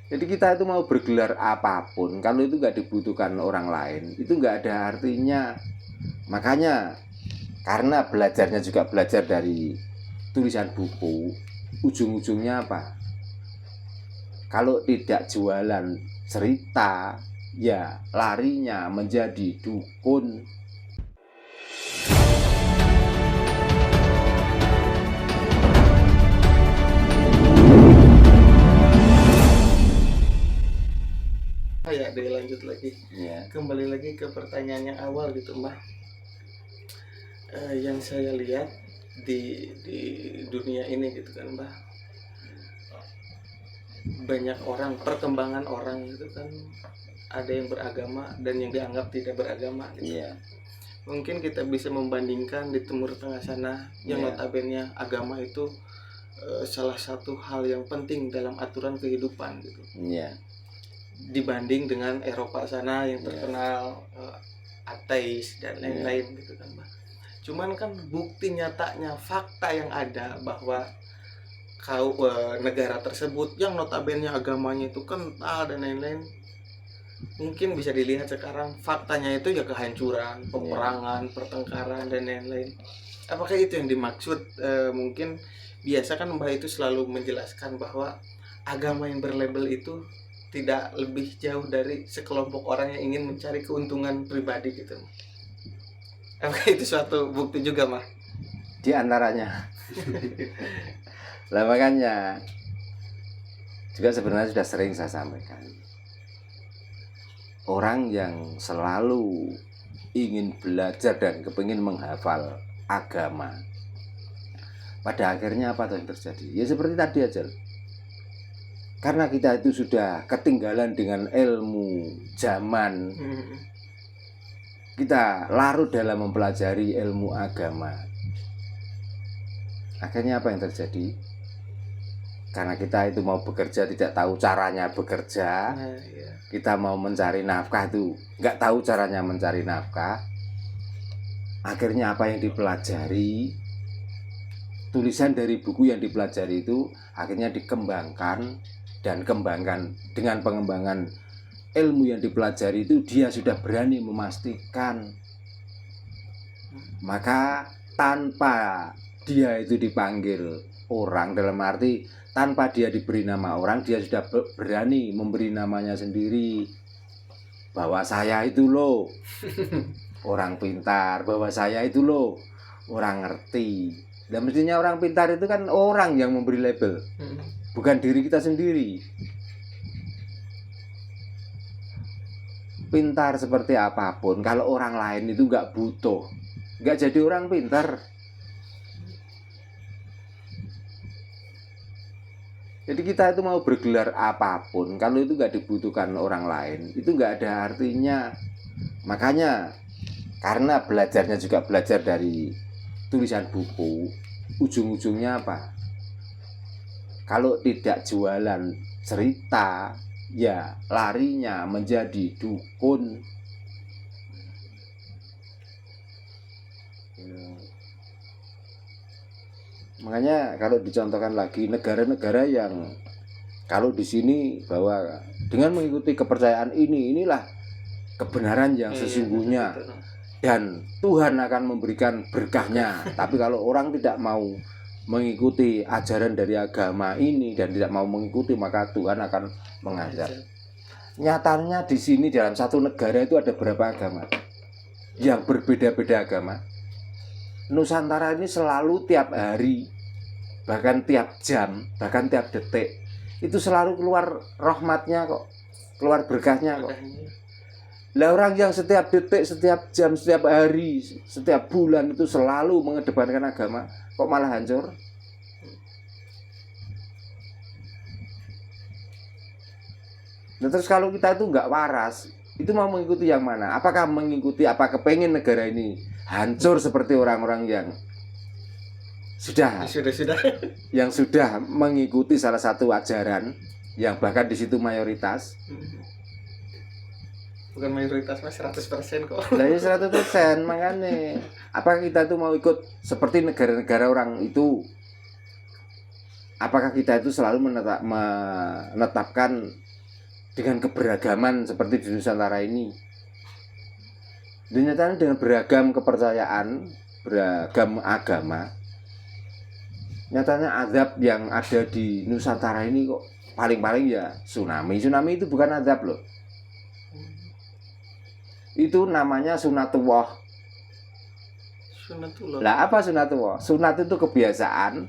Jadi kita itu mau bergelar apapun, kalau itu nggak dibutuhkan orang lain, itu nggak ada artinya. Makanya karena belajarnya juga belajar dari tulisan buku, ujung-ujungnya apa? Kalau tidak jualan cerita, ya larinya menjadi dukun. Ya, deh lanjut lagi. Ya. Kembali lagi ke pertanyaan yang awal gitu, Mbah. Yang saya lihat di dunia ini gitu kan, Mbah. Banyak orang, perkembangan orang gitu kan, ada yang beragama dan yang dianggap tidak beragama gitu. Iya. Mungkin kita bisa membandingkan di Timur Tengah sana yang Iya. notabene agama itu salah satu hal yang penting dalam aturan kehidupan gitu. Iya. Dibanding dengan Eropa sana yang Iya. terkenal ateis dan lain-lain gitu kan, Mbak. Cuman kan bukti nyatanya, fakta yang ada bahwa negara tersebut yang notabene agamanya itu kental dan lain-lain, mungkin bisa dilihat sekarang faktanya itu ya kehancuran, peperangan, pertengkaran dan lain-lain. Apakah itu yang dimaksud? Mungkin biasa kan Mbak itu selalu menjelaskan bahwa agama yang berlabel itu tidak lebih jauh dari sekelompok orang yang ingin mencari keuntungan pribadi gitu. Apakah itu suatu bukti juga, Mah? Di antaranya. Lah makanya juga sebenarnya sudah sering saya sampaikan, orang yang selalu ingin belajar dan kepingin menghafal agama, pada akhirnya apa yang terjadi? Ya seperti tadi aja. Karena kita itu sudah ketinggalan dengan ilmu zaman, kita larut dalam mempelajari ilmu agama. Akhirnya apa yang terjadi? Karena kita itu mau bekerja tidak tahu caranya bekerja, kita mau mencari nafkah itu nggak tahu caranya mencari nafkah. Akhirnya apa yang dipelajari, tulisan dari buku yang dipelajari itu akhirnya dikembangkan, dan kembangkan dengan pengembangan ilmu yang dipelajari itu dia sudah berani memastikan. Maka tanpa dia itu dipanggil orang, dalam arti tanpa dia diberi nama orang, dia sudah berani memberi namanya sendiri, bahwa saya itu loh orang pintar, bahwa saya itu loh orang ngerti. Dan mestinya orang pintar itu kan orang yang memberi label, bukan diri kita sendiri. Pintar seperti apapun, kalau orang lain itu nggak butuh, nggak jadi orang pintar. Jadi kita itu mau bergelar apapun, kalau itu nggak dibutuhkan orang lain, itu nggak ada artinya. Makanya karena belajarnya juga belajar dari tulisan buku, ujung-ujungnya apa? Kalau tidak jualan cerita, ya larinya menjadi dukun. Makanya kalau dicontohkan lagi negara-negara yang kalau di sini bahwa dengan mengikuti kepercayaan inilah kebenaran yang sesungguhnya dan Tuhan akan memberikan berkahnya. Tapi kalau orang tidak mau mengikuti ajaran dari agama ini dan tidak mau mengikuti, maka Tuhan akan mengajar. Nyatanya di sini dalam satu negara itu ada berapa agama yang berbeda-beda agama. Nusantara ini selalu tiap hari, bahkan tiap jam, bahkan tiap detik itu selalu keluar rahmatnya kok, keluar berkahnya kok. Lah orang yang setiap detik, setiap jam, setiap hari, setiap bulan itu selalu mengedepankan agama, kok malah hancur? Nah terus kalau kita itu nggak waras, itu mau mengikuti yang mana? Apakah mengikuti, apa kepengen negara ini hancur seperti orang-orang yang sudah yang sudah mengikuti salah satu ajaran yang bahkan di situ mayoritas? Bukan mayoritas, mas, 100% kok. Lah ya 100%, makanya apakah kita itu mau ikut seperti negara-negara orang itu? Apakah kita itu selalu menetapkan dengan keberagaman seperti di Nusantara ini. Dan nyatanya dengan beragam kepercayaan, beragam agama, nyatanya azab yang ada di Nusantara ini kok paling-paling ya tsunami. Tsunami itu bukan azab loh. Itu namanya sunatullah. Sunatullah. Lah apa sunatullah? Sunat itu kebiasaan,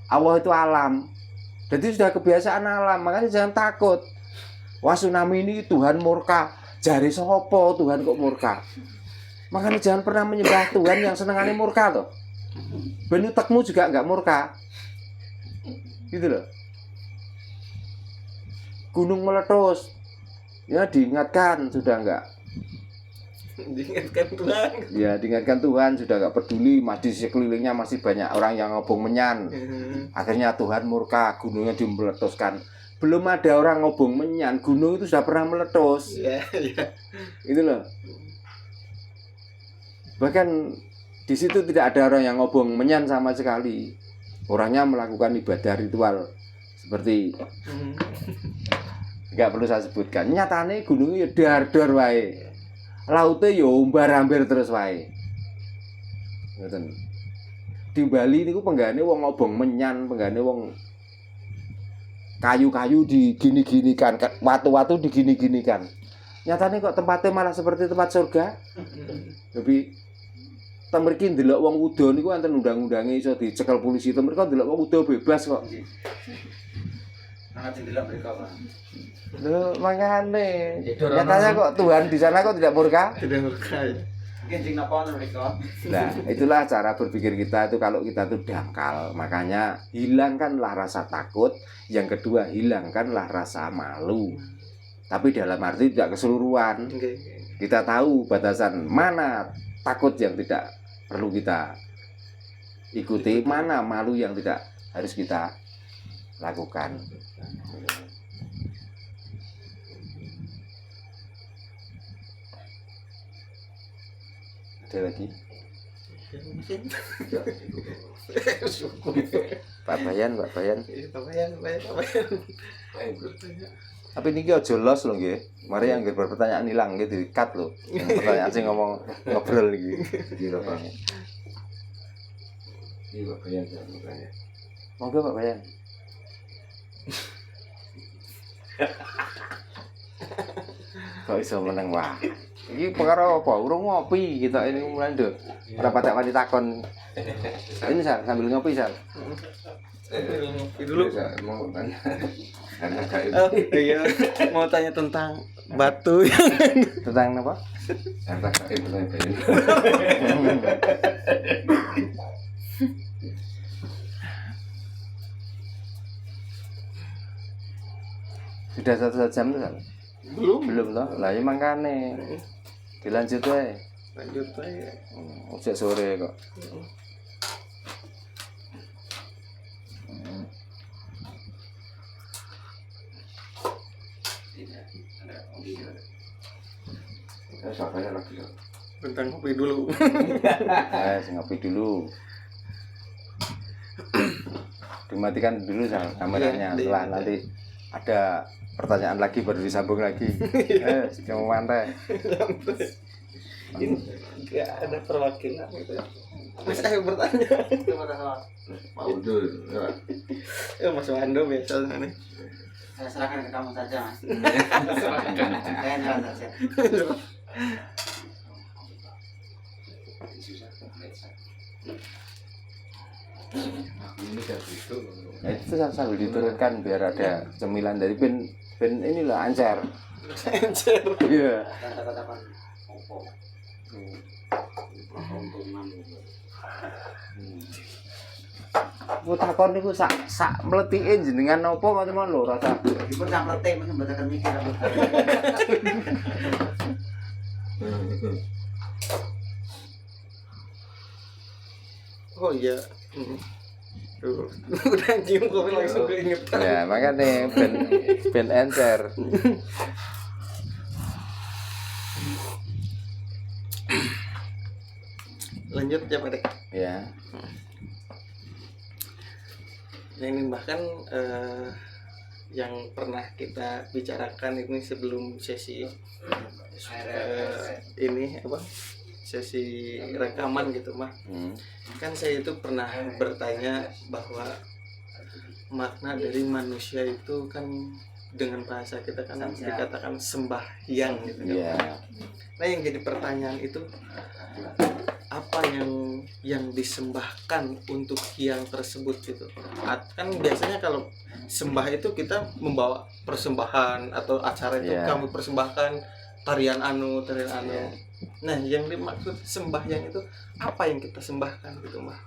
Allah itu alam. Jadi sudah kebiasaan alam, makanya jangan takut. Wah tsunami ini Tuhan murka. Jari sopo Tuhan kok murka. Makanya jangan pernah menyembah Tuhan yang senengannya murka toh. Ben utekmu juga enggak murka. Gitu loh. Gunung meletus. Ya diingatkan sudah enggak. Diingatkan Tuhan. Ya diingatkan Tuhan sudah enggak peduli, di sekelilingnya masih banyak orang yang ngobong menyan. Akhirnya Tuhan murka, gunungnya dimeletuskan. Belum ada orang ngobong menyan, gunung itu sudah pernah meletus. Iya, iya. Itu loh. Bahkan di situ tidak ada orang yang ngobong menyan sama sekali. Orangnya melakukan ibadah ritual seperti nggak perlu saya sebutkan. Nyatane gunungnya dar-dar wae. Lautnya ya umbar-ambir terus wae. Ngoten. Di Bali niku penggane wong ngobong menyan, penggane wong kayu-kayu digini-ginikan, watu-watu digini-ginikan. Nyatane kok tempatnya malah seperti tempat surga. Tapi temeriki ndelok wong wudo niku enten undang-undange iso dicekel polisi. Temeriki ndelok wong wudo bebas kok. Ana ndelok mriko, Pak. Lho, makane. Nyatanya kok Tuhan di sana kok tidak murka? Tidak murka. Mungkin sing napa mriko. Nah, itulah cara berpikir kita itu kalau kita tuh dangkal. Makanya hilangkanlah rasa takut. Yang kedua, hilangkanlah rasa malu. Tapi dalam arti tidak keseluruhan. Kita tahu batasan mana takut yang tidak perlu kita ikuti, mana malu yang tidak harus kita lakukan. Ada lagi? Pak Bayan. Pak Bayan. Tapi ini aja los lho nggih. Mari yang berpertanyaan hilang nggih di-cut lho. Yang pertanyaan sing ngomong ngobrol iki. Iki lho Pak. Iki Pak Bayan bertanya. Monggo Pak Bayan. Kok iso meneng wah. Iki perkara apa? Urung ngopi kita ini mulai nduk. Ora patek wani takon. Ini sambil ngopi, Sal. Ngopi dulu. Mau tanya. Oh, iya. Mau tanya tentang batu. Tentang apa? Harta gaib bertanya. Sudah 1 jam tuh, Sal? Belum toh? Lah ya mangkane. Dilanjut wae. Lanjut aja. Ojek sore kok. Siapanya lagi? Tentang kopi dulu. Ngopi dulu. Dimatikan dulu Sal kameranya. Setelah nanti ada pertanyaan lagi baru disambung lagi. Cuma mantai. Ini nggak ada perwakilan gitu. Mas saya bertanya. Pak Udul. Ya Mas Wando biasanya nih. Saya serahkan ke kamu saja, Mas. Saya jalan saja. Nah, itu sambil diturunkan biar ada cemilan dari pin inilah ancer. Ancer. Iya. Kata-kata opo. Ku takon niku sak mletike jenengan napa ngoten lho rasa. Dipun samplete mesti mboten mikir apa. Oh iya. Tuh. Udah nyium kopi langsung keingetan. Ya, makanya ben encer. Lanjut ya Pak Dek. Ya. Yang ini bahkan yang pernah kita bicarakan ini sebelum sesi ini apa sesi rekaman gitu mah. Kan saya itu pernah bertanya bahwa makna dari manusia itu kan dengan bahasa kita kan dikatakan sembahyang gitu kan. Iya. Nah yang jadi pertanyaan itu apa yang disembahkan untuk hyang tersebut gitu. Kan biasanya kalau sembah itu kita membawa persembahan atau acara itu kami persembahkan tarian anu. Nah yang dimaksud sembahyang itu apa yang kita sembahkan gitu mah.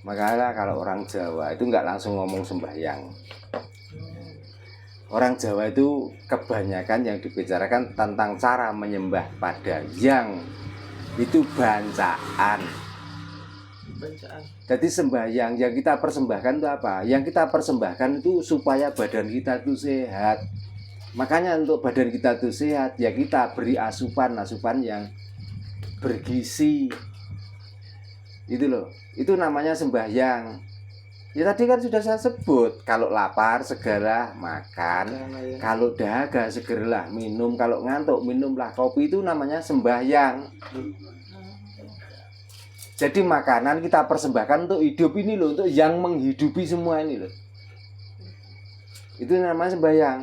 Makanya kalau orang Jawa itu nggak langsung ngomong sembahyang. Orang Jawa itu kebanyakan yang dibicarakan tentang cara menyembah pada yang itu bancaan. Jadi sembahyang yang kita persembahkan itu apa? Yang kita persembahkan itu supaya badan kita itu sehat. Makanya untuk badan kita itu sehat ya kita beri asupan yang bergizi. Itu loh. Itu namanya sembahyang. Ya tadi kan sudah saya sebut, kalau lapar segeralah makan, kalau dahaga segeralah minum, kalau ngantuk minumlah kopi, itu namanya sembahyang. Jadi makanan kita persembahkan untuk hidup ini loh, untuk yang menghidupi semua ini loh. Itu namanya sembahyang.